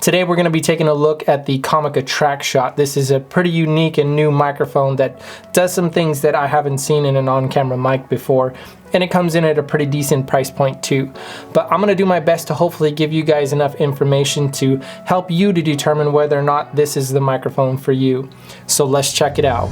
Today we're going to be taking a look at the Comica Traxshot. This is a pretty unique and new microphone that does some things that I haven't seen in an on-camera mic before, and it comes in at a pretty decent price point too. But I'm going to do my best to hopefully give you guys enough information to help you to determine whether or not this is the microphone for you. So let's check it out.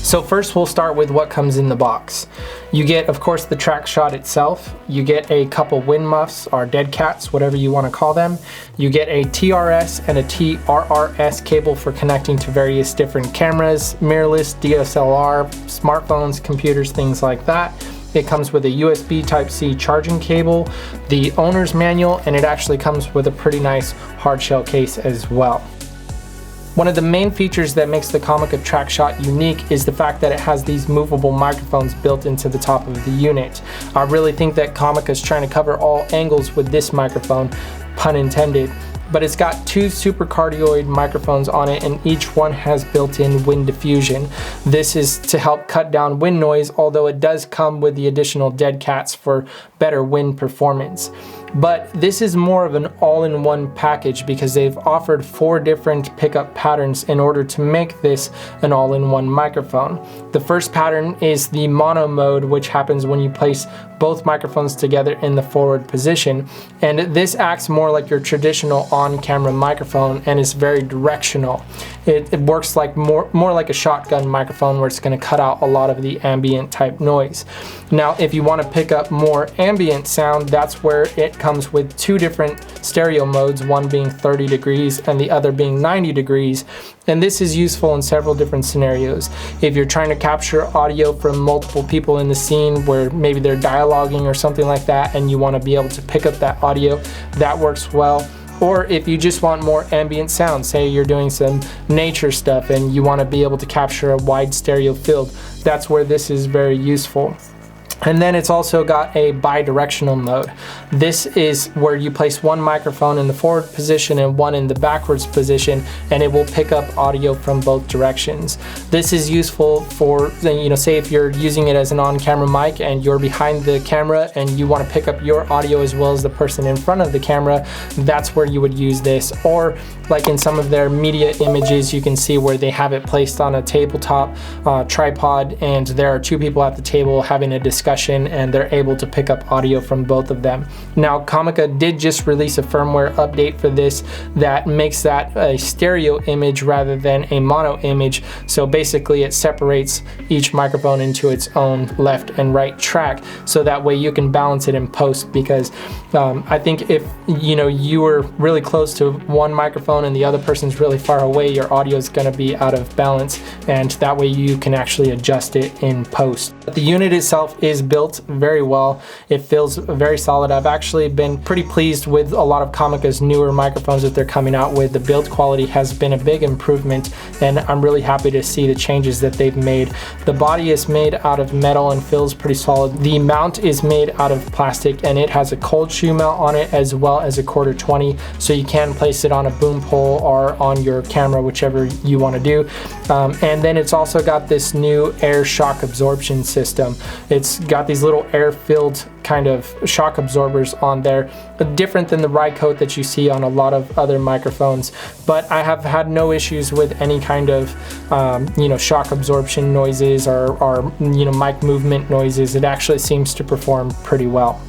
So first we'll start with what comes in the box. You get, of course, the Traxshot itself. You get a couple wind muffs, or dead cats, whatever you want to call them. You get a TRS and a TRRS cable for connecting to various different cameras, mirrorless, DSLR, smartphones, computers, things like that. It comes with a USB Type-C charging cable, the owner's manual, and it actually comes with a pretty nice hard shell case as well. One of the main features that makes the Comica Traxshot unique is the fact that it has these movable microphones built into the top of the unit. I really think that Comica is trying to cover all angles with this microphone, pun intended. But it's got two supercardioid microphones on it, and each one has built-in wind diffusion. This is to help cut down wind noise, although it does come with the additional dead cats for better wind performance. But this is more of an all-in-one package because they've offered 4 different pickup patterns in order to make this an all-in-one microphone. The first pattern is the mono mode, which happens when you place both microphones together in the forward position, and this acts more like your traditional on-camera microphone and is very directional. It works like more like a shotgun microphone, where it's going to cut out a lot of the ambient type noise. Now if you want to pick up more ambient sound, that's where it comes with 2 different stereo modes, one being 30 degrees and the other being 90 degrees. And this is useful in several different scenarios. If you're trying to capture audio from multiple people in the scene where maybe they're dialoguing or something like that, and you want to be able to pick up that audio, that works well. Or if you just want more ambient sound, say you're doing some nature stuff and you want to be able to capture a wide stereo field, that's where this is very useful. And then it's also got a bi-directional mode. This is where you place one microphone in the forward position and one in the backwards position, and it will pick up audio from both directions. This is useful for, say if you're using it as an on-camera mic and you're behind the camera and you want to pick up your audio as well as the person in front of the camera, that's where you would use this. Or like in some of their media images, you can see where they have it placed on a tabletop tripod, and there are 2 people at the table having a discussion, and they're able to pick up audio from both of them. Now Comica did just release a firmware update for this that makes that a stereo image rather than a mono image. So basically it separates each microphone into its own left and right track, so that way you can balance it in post, because I think if you were really close to one microphone and the other person's really far away, your audio is going to be out of balance, and that way you can actually adjust it in post. But the unit itself is built very well. It feels very solid. I've actually been pretty pleased with a lot of Comica's newer microphones that they're coming out with. The build quality has been a big improvement, and I'm really happy to see the changes that they've made. The body is made out of metal and feels pretty solid. The mount is made out of plastic, and it has a cold shoe mount on it as well as a 1/4-20, so you can place it on a boom pole or on your camera, whichever you want to do. And then it's also got this new air shock absorption system. It's got these little air-filled kind of shock absorbers on there, different than the rye coat that you see on a lot of other microphones. But I have had no issues with any kind of shock absorption noises or mic movement noises. It actually seems to perform pretty well.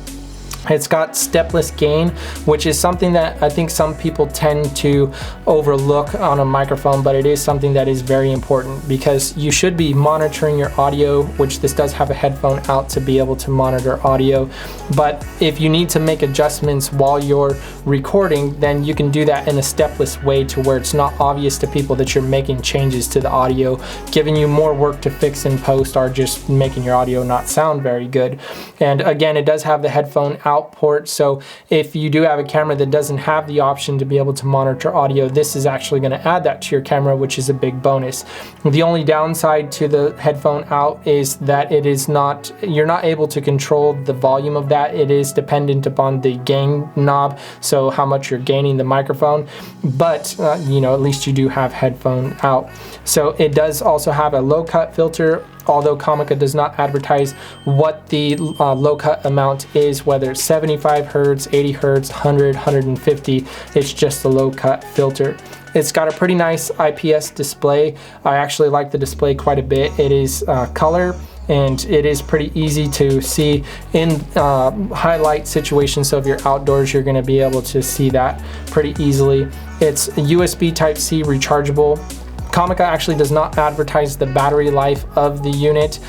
It's got stepless gain, which is something that I think some people tend to overlook on a microphone, but it is something that is very important, because you should be monitoring your audio, which this does have a headphone out to be able to monitor audio. But if you need to make adjustments while you're recording, then you can do that in a stepless way to where it's not obvious to people that you're making changes to the audio, giving you more work to fix in post, or just making your audio not sound very good. And again, it does have the headphone out out port. So if you do have a camera that doesn't have the option to be able to monitor audio, this is actually going to add that to your camera, which is a big bonus. The only downside to the headphone out is that it is not, you're not able to control the volume of that. It is dependent upon the gain knob, so how much you're gaining the microphone, but you know, at least you do have headphone out. So it does also have a low cut filter, although Comica does not advertise what the low cut amount is, whether it's 75 Hertz, 80 Hertz, 100, 150, it's just a low cut filter. It's got a pretty nice IPS display. I actually like the display quite a bit. It is color, and it is pretty easy to see in highlight situations. So if you're outdoors, you're gonna be able to see that pretty easily. It's USB Type-C rechargeable. Comica actually does not advertise the battery life of the unit,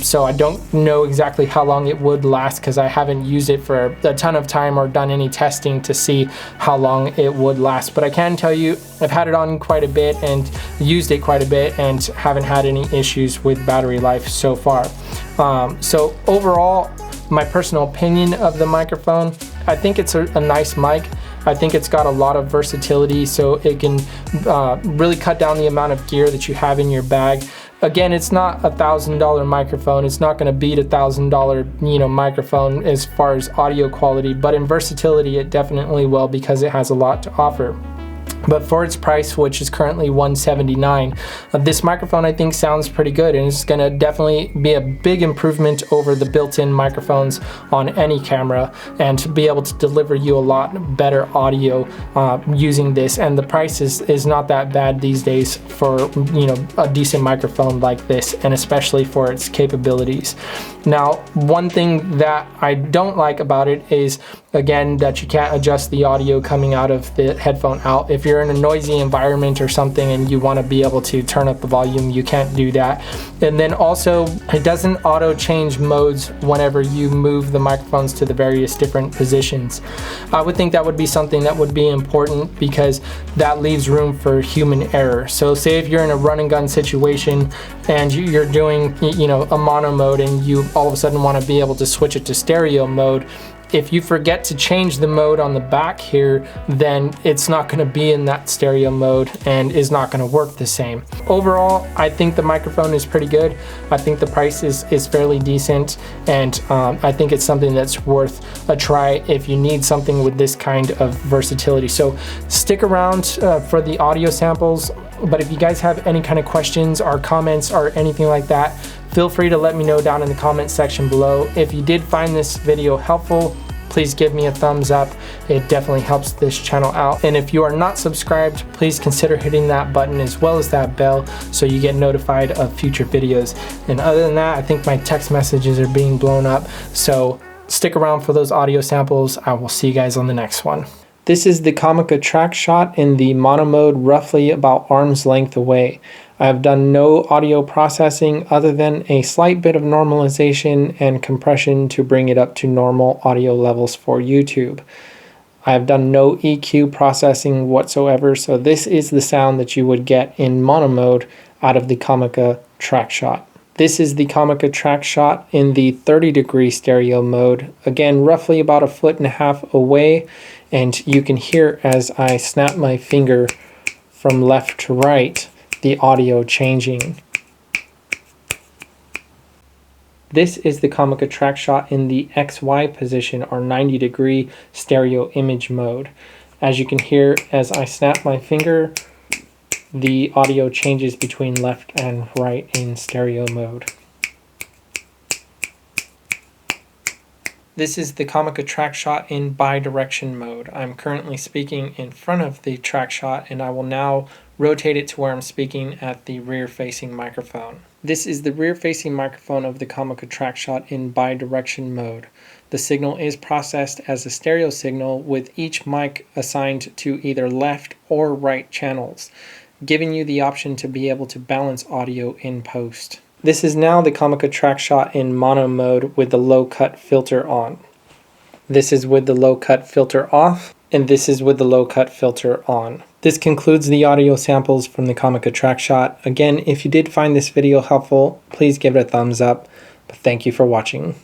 so I don't know exactly how long it would last because I haven't used it for a ton of time or done any testing to see how long it would last. But I can tell you I've had it on quite a bit and used it quite a bit and haven't had any issues with battery life so far. So overall, my personal opinion of the microphone, I think it's a nice mic. I think it's got a lot of versatility, so it can really cut down the amount of gear that you have in your bag. Again, it's not $1,000 microphone. It's not going to beat $1,000 microphone as far as audio quality, but in versatility it definitely will because it has a lot to offer. But for its price, which is currently $179, this microphone I think sounds pretty good, and it's gonna definitely be a big improvement over the built-in microphones on any camera, and to be able to deliver you a lot better audio using this. And the price is not that bad these days for a decent microphone like this, and especially for its capabilities. Now, one thing that I don't like about it is, again, that you can't adjust the audio coming out of the headphone out. If you're in a noisy environment or something and you want to be able to turn up the volume, you can't do that. And then also, it doesn't auto change modes whenever you move the microphones to the various different positions. I would think that would be something that would be important because that leaves room for human error. So say if you're in a run and gun situation and you're doing a mono mode and you all of a sudden want to be able to switch it to stereo mode, if you forget to change the mode on the back here, then it's not going to be in that stereo mode and is not going to work the same. Overall, I think the microphone is pretty good. I think the price is fairly decent, and I think it's something that's worth a try if you need something with this kind of versatility. So stick around for the audio samples, but if you guys have any kind of questions or comments or anything like that, feel free to let me know down in the comment section below. If you did find this video helpful, please give me a thumbs up. It definitely helps this channel out. And if you are not subscribed, please consider hitting that button as well as that bell so you get notified of future videos. And other than that, I think my text messages are being blown up. So stick around for those audio samples. I will see you guys on the next one. This is the Comica Traxshot in the mono mode, roughly about arm's length away. I have done no audio processing other than a slight bit of normalization and compression to bring it up to normal audio levels for YouTube. I have done no EQ processing whatsoever, so this is the sound that you would get in mono mode out of the Comica Traxshot. This is the Comica Traxshot in the 30-degree stereo mode, again roughly about 1.5 feet away, and you can hear as I snap my finger from left to right the audio changing. This is the Comica Traxshot in the XY position, or 90-degree stereo image mode. As you can hear, as I snap my finger, the audio changes between left and right in stereo mode. This is the Comica Traxshot in bi-direction mode. I'm currently speaking in front of the Traxshot, and I will now rotate it to where I'm speaking at the rear-facing microphone. This is the rear-facing microphone of the Comica Traxshot in bi-direction mode. The signal is processed as a stereo signal with each mic assigned to either left or right channels, giving you the option to be able to balance audio in post. This is now the Comica Traxshot in mono mode with the low cut filter on. This is with the low cut filter off, and this is with the low cut filter on. This concludes the audio samples from the Comica Traxshot. Again, if you did find this video helpful, please give it a thumbs up. But thank you for watching.